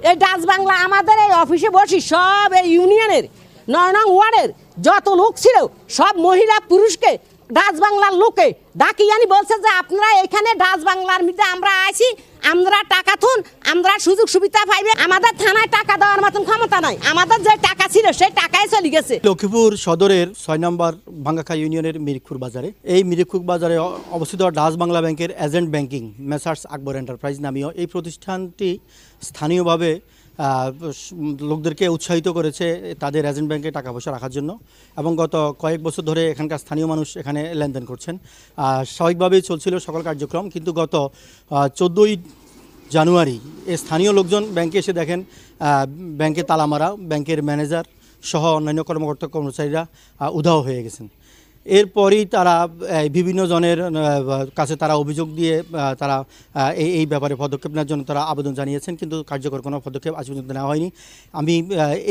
এই ডাচ বাংলা আমাদের এই অফিসে বসি সব এই ইউনিয়নের 9 নং ওয়ার্ডের যত লোক ছিল সব মহিলা পুরুষকে ডাচ বাংলার লোকে ডাকিয়ানি বলছে যে আপনারা এখানে ডাচ বাংলার মধ্যে আমরা আছি, আমরা টাকা থুন, আমরা সুযোগ সুবিধা পাইবে। আমাদের থানায় টাকা দেওয়ার মতন ক্ষমতা নাই, আমাদের যে টাকা ছিল সেই টাকাই চলে গেছে। লক্ষ্মীপুর সদরের 6 নম্বর ভাঙ্গাখা ইউনিয়নের মিরিকপুর বাজারে, এই মিরিকপুর বাজারে অবস্থিত ডাচ বাংলা ব্যাংকের এজেন্ট ব্যাংকিং মেসার্স আকবর এন্টারপ্রাইজ নামীয় এই প্রতিষ্ঠানটি স্থানীয়ভাবে লোকদেরকে উৎসাহিত করেছে তাদের এজেন্ট ব্যাংকে টাকা পয়সা রাখার জন্য, এবং গত কয়েক বছর ধরে এখানকার স্থানীয় মানুষ এখানে লেনদেন করছেন। স্বাভাবিকভাবেই চলছিল সকল কার্যক্রম, কিন্তু গত 14ই জানুয়ারি এই স্থানীয় লোকজন ব্যাংকে এসে দেখেন ব্যাংকে তালা মারা, ব্যাংকের ম্যানেজার সহ অন্যান্য কর্মকর্তা কর্মচারীরা উধাও হয়ে গেছেন। এরপরই তারা বিভিন্ন জনের কাছে তারা অভিযোগ দিয়ে তারা এই ব্যাপারে পদক্ষেপ নেওয়ার জন্য তারা আবেদন জানিয়েছেন, কিন্তু কার্যকর কোনো পদক্ষেপ আজ পর্যন্ত নেওয়া হয়নি। আমি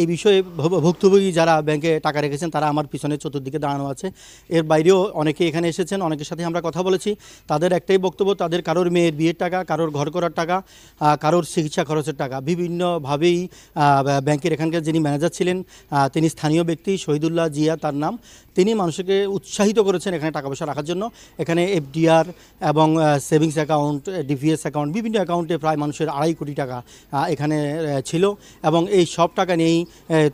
এই বিষয়ে ভুক্তভোগী যারা ব্যাংকে টাকা রেখেছেন তারা আমার পিছনে চতুর্দিকে দাঁড়ানো আছে। এর বাইরেও অনেকে এখানে এসেছেন, অনেকের সাথে আমরা কথা বলেছি। তাদের একটাই বক্তব্য, তাদের কারোর মেয়ের বিয়ের টাকা, কারোর ঘর করার টাকা, কারোর চিকিৎসা খরচের টাকা বিভিন্নভাবেই ব্যাংকের এখানকার যিনি ম্যানেজার ছিলেন তিনি স্থানীয় ব্যক্তি শহীদুল্লাহ জিয়া তার নাম, তিনি মানুষকে উৎসাহিত করেছেন এখানে টাকা পয়সা রাখার জন্য। এখানে এফডিআর এবং সেভিংস অ্যাকাউন্ট, ডিপিএস অ্যাকাউন্ট, বিভিন্ন অ্যাকাউন্টে প্রায় মানুষের 2.5 কোটি টাকা এখানে ছিল, এবং এই সব টাকা নিয়েই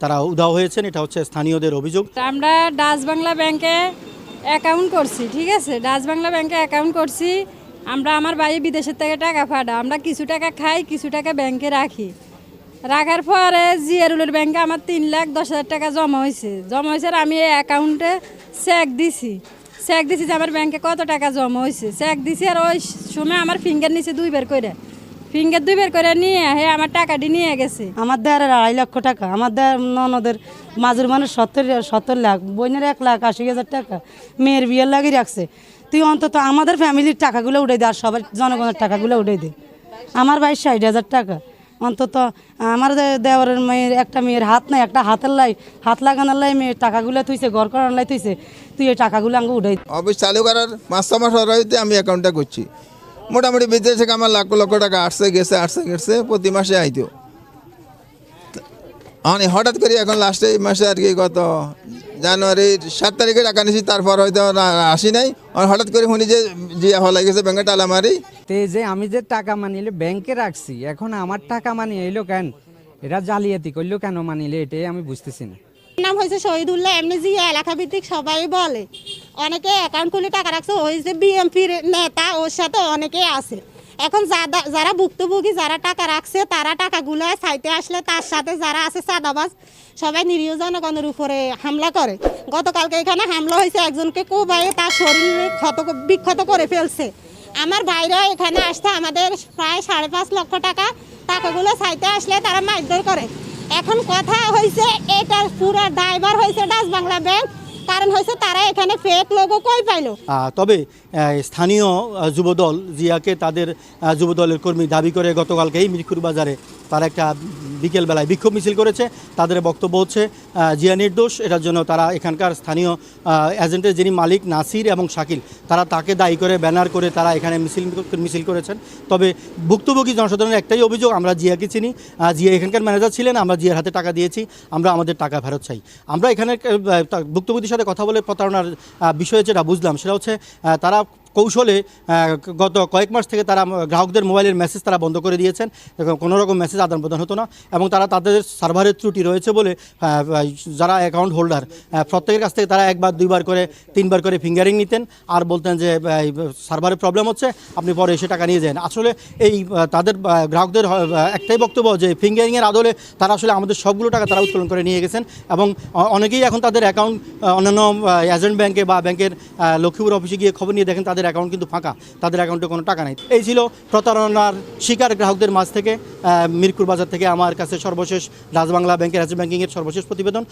তারা উধাও হয়েছেন। এটা হচ্ছে স্থানীয়দের অভিযোগ। আমরা ডাচ বাংলা ব্যাংকে অ্যাকাউন্ট করছি, ঠিক আছে, ডাচ বাংলা ব্যাংকে অ্যাকাউন্ট করছি। আমরা আমার ভাই বিদেশের থেকে টাকা পাঠা, আমরা কিছু টাকা খাই, কিছু টাকা ব্যাংকে রাখি। রাখার পরে জিয়ারুলের ব্যাংকে আমার 3,10,000 টাকা জমা হয়েছে। আর আমি এই অ্যাকাউন্টে চেক দিছি যে আমার ব্যাংকে কত টাকা জমা হয়েছে। চেক দিছি, আর ওই সময় আমার ফিঙ্গার নিচে 2 বের করে নিয়ে আমার টাকাটি নিয়ে গেছে। আমার দেয়ারের 2.5 লক্ষ টাকা, আমার দেয়ার ননদের মাজুর মানুষ 70 লাখ, বোনের 1,80,000 টাকা, মেয়ের বিয়ের লাগি রাখছে। তুই অন্তত আমাদের ফ্যামিলির টাকাগুলো উঠে দে, আর সবার জনগণের টাকাগুলো উঠে দে। আমার ভাই 60,000 টাকা, অন্তত আমার দেওয়ারের মেয়ের একটা মেয়ের হাত নাই, একটা হাত লাগানোর লাই মেয়ের টাকাগুলো তুইছে, ঘর করার লাই তুইছে, তুই এই টাকাগুলো আমাকে উঠাই। অফিস চালু করার 5 মাস হতে আমি অ্যাকাউন্টটা করছি। মোটামুটি বিদেশ থেকে আমার লাখ লক্ষ টাকা আসছে গেছে প্রতি মাসে আইতেও। আমি হঠাৎ করে এখন লাস্টে এই মাসে আর কি গত জানুয়ারির 7 তারিখে টাকা নিয়েছি, তারপর হয়তো আসি নাই। হঠাৎ করে শুনি যে জিয়া হলাই গেছে ব্যাংকে তালা মারি। যে আমি যে টাকা মানিলে ব্যাংকে রাখছি, এখন আমার টাকা মানি এলো কেন? এরা জালিয়াতি করলো কেন মানিলে, এটাই আমি বুঝতেছি না। নাম হয়েছে শহীদুল্লাহ, এমনি যে এলাকা ভিত্তিক সবাই বলে, অনেকে অ্যাকাউন্ট খুলে টাকা রাখছে, ওই যে বিএমপির নেতা ওর সাথে অনেকে আছে। এখন যারা ভুক্তভোগী, যারা টাকা রাখছে, তারা টাকাগুলো চাইতে আসলে তার সাথে যারা আছে চাঁদাবাজ, সবাই নিরীহ জনগণের উপরে হামলা করে। গতকালকে এখানে হামলা হয়েছে, একজনকে কোবাইয়ে তার শরীর বিক্ষত করে ফেলছে। আমার ভাইরা এখানে আসতে আমাদের প্রায় 5.5 লক্ষ টাকাগুলো চাইতে আসলে তারা মারধর করে। এখন কথা হয়েছে এটার পুরো ড্রাইভার হয়েছে ডাচ বাংলা ব্যাংক, কারণ হয়েছে তারা এখানে ফেক লোগো কই পাইলো। তবে স্থানীয় যুবদল জিয়াকে তাদের যুবদলের কর্মী দাবি করে গতকালকে এই মিরপুর বাজারে তারা একটা বিকেলবেলায় বিক্ষোভ মিছিল করেছে। তাদের বক্তব্য হচ্ছে জিয়া নির্দোষ, এটার জন্য তারা এখানকার স্থানীয় এজেন্টের যিনি মালিক নাসির এবং শাকিল, তারা তাকে দায়ী করে ব্যানার করে তারা এখানে মিছিল করেছেন। তবে ভুক্তভোগী জনসাধারণের একটাই অভিযোগ, আমরা জিয়াকে চিনি, জিয়া এখানকার ম্যানেজার ছিলেন, আমরা জিয়ার হাতে টাকা দিয়েছি, আমরা আমাদের টাকা ফেরত চাই। আমরা এখানে ভুক্তভোগীর সাথে কথা বলে প্রতারণার বিষয়ে যেটা বুঝলাম সেটা হচ্ছে তারা কৌশলে গত কয়েক মাস থেকে তারা গ্রাহকদের মোবাইলের মেসেজ তারা বন্ধ করে দিয়েছেন, কোনো রকম মেসেজ আদান প্রদান হতো না, এবং তারা তাদের সার্ভারের ত্রুটি রয়েছে বলে যারা অ্যাকাউন্ট হোল্ডার প্রত্যেকের কাছ থেকে তারা 1 বার 2 বার করে 3 বার করে ফিঙ্গারিং নিতেন, আর বলতেন যে সার্ভারের প্রবলেম হচ্ছে, আপনি পরে এসে টাকা নিয়ে যান। আসলে এই তাদের গ্রাহকদের একটাই বক্তব্য যে ফিঙ্গারিংয়ের আদলে তারা আসলে আমাদের সবগুলো টাকা তারা উত্তোলন করে নিয়ে গেছেন, এবং অনেকেই এখন তাদের অ্যাকাউন্ট অন্যান্য এজেন্ট ব্যাংকে বা ব্যাংকের লক্ষ্মীপুর অফিসে গিয়ে খবর নিয়ে দেখেন তাদের অ্যাকাউন্ট কিন্তু ফাঁকা, তাদের অ্যাকাউন্টে কোনো টাকা নেই। এই ছিল প্রতারণার শিকার গ্রাহকদের মাঝ থেকে মিরপুর বাজার থেকে আমার কাছে সর্বশেষ ডাচ বাংলা ব্যাংকের এজেন্ট ব্যাংকিংয়ের সর্বশেষ প্রতিবেদন।